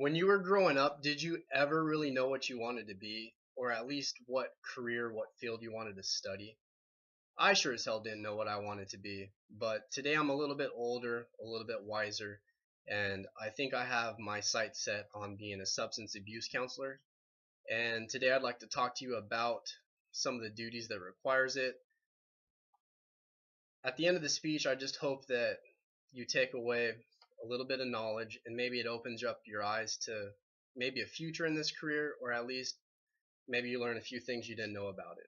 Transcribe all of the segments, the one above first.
When you were growing up, did you ever really know what you wanted to be, or at least what career, what field you wanted to study? I sure as hell didn't know what I wanted to be, but today I'm a little bit older, a little bit wiser, and I think I have my sights set on being a substance abuse counselor. And today I'd like to talk to you about some of the duties that requires it. At the end of the speech, I just hope that you take away a little bit of knowledge, and maybe it opens up your eyes to maybe a future in this career, or at least maybe you learn a few things you didn't know about it.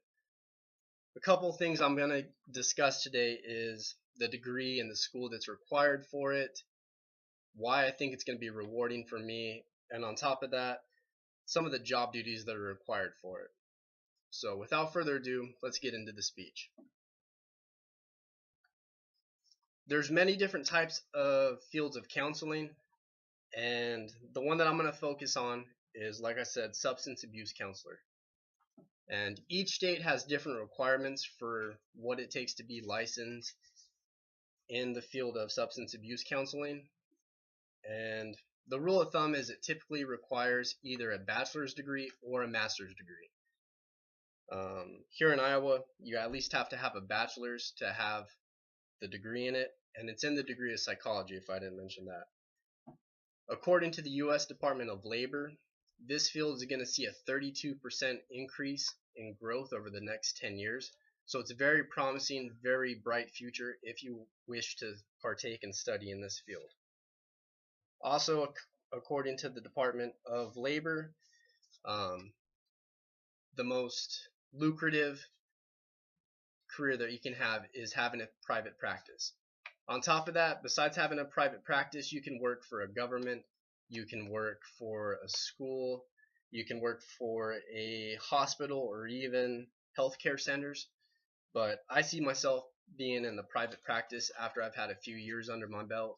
A couple of things I'm going to discuss today is the degree and the school that's required for it, why I think it's going to be rewarding for me, and on top of that, some of the job duties that are required for it. So without further ado, let's get into the speech. There's many different types of fields of counseling, and the one that I'm going to focus on is, like I said, substance abuse counselor. And each state has different requirements for what it takes to be licensed in the field of substance abuse counseling. And the rule of thumb is it typically requires either a bachelor's degree or a master's degree. Here in Iowa, you at least have to have a bachelor's to have the degree in it, and it's in the degree of psychology, if I didn't mention that. According to the U.S. Department of Labor, this field is going to see a 32% increase in growth over the next 10 years. So it's a very promising, very bright future if you wish to partake and study in this field. Also, according to the Department of Labor, the most lucrative career that you can have is having a private practice. On top of that, besides having a private practice, you can work for a government, you can work for a school, you can work for a hospital or even healthcare centers. But I see myself being in the private practice after I've had a few years under my belt,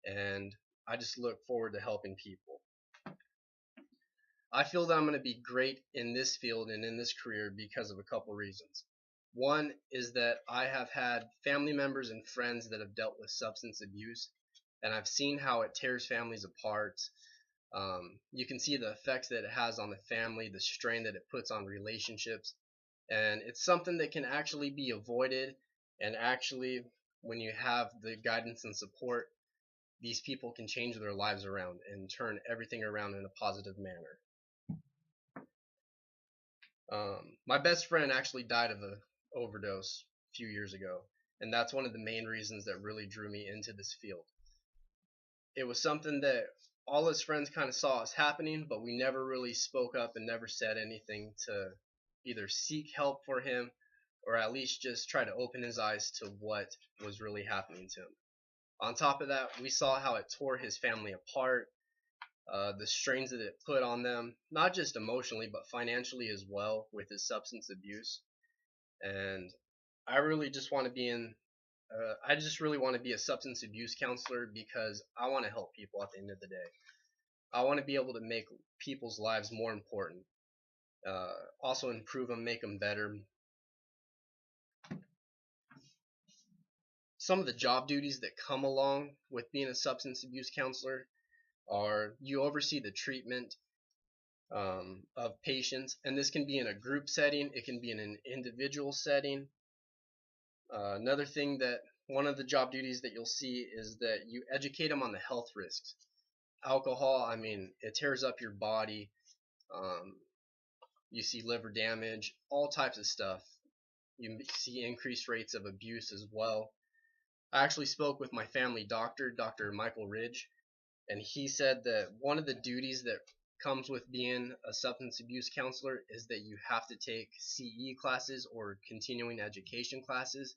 and I just look forward to helping people. I feel that I'm going to be great in this field and in this career because of a couple reasons. One is that I have had family members and friends that have dealt with substance abuse, and I've seen how it tears families apart. You can see the effects that it has on the family, the strain that it puts on relationships, and it's something that can actually be avoided. And actually, when you have the guidance and support, these people can change their lives around and turn everything around in a positive manner. My best friend actually died of an overdose a few years ago, and that's one of the main reasons that really drew me into this field. It was something that all his friends kind of saw as happening, but we never really spoke up and never said anything to either seek help for him or at least just try to open his eyes to what was really happening to him. On top of that, we saw how it tore his family apart, the strains that it put on them, not just emotionally but financially as well with his substance abuse. And I really just want to be in I just really want to be a substance abuse counselor because I want to help people at the end of the day. I want to be able to make people's lives more important, also improve them, make them better. Some of the job duties that come along with being a substance abuse counselor are you oversee the treatment of patients, and this can be in a group setting, it can be in an individual setting. Another thing that one of the job duties that you'll see is that you educate them on the health risks. Alcohol, I mean, it tears up your body. You see liver damage, all types of stuff. You see increased rates of abuse as well. I actually spoke with my family doctor, Dr. Michael Ridge, and he said that one of the duties that comes with being a substance abuse counselor is that you have to take CE classes or continuing education classes.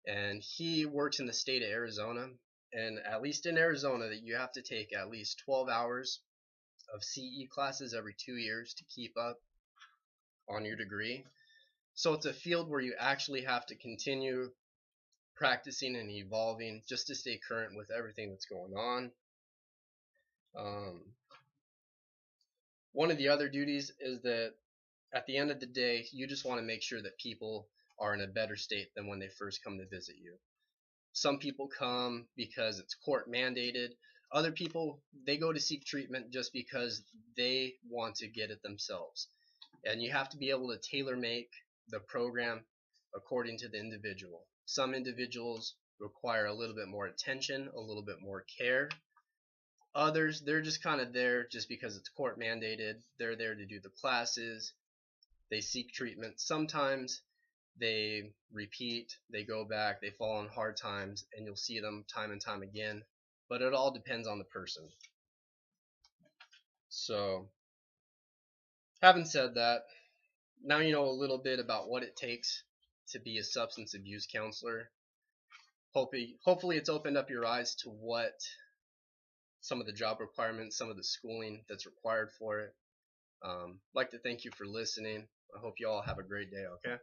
And he works in the state of Arizona, and at least in Arizona that you have to take at least 12 hours of CE classes every 2 years to keep up on your degree. So it's a field where you actually have to continue practicing and evolving just to stay current with everything that's going on. One of the other duties is that at the end of the day, you just want to make sure that people are in a better state than when they first come to visit you. Some people come because it's court mandated. Other people, they go to seek treatment just because they want to get it themselves. And you have to be able to tailor make the program according to the individual. Some individuals require a little bit more attention, a little bit more care. Others, they're just kind of there just because it's court mandated. They're there to do the classes. They seek treatment. Sometimes they repeat, they go back, they fall on hard times, and you'll see them time and time again. But it all depends on the person. So, having said that, now you know a little bit about what it takes to be a substance abuse counselor. Hopefully it's opened up your eyes to what some of the job requirements, some of the schooling that's required for it. I'd like to thank you for listening. I hope you all have a great day, okay?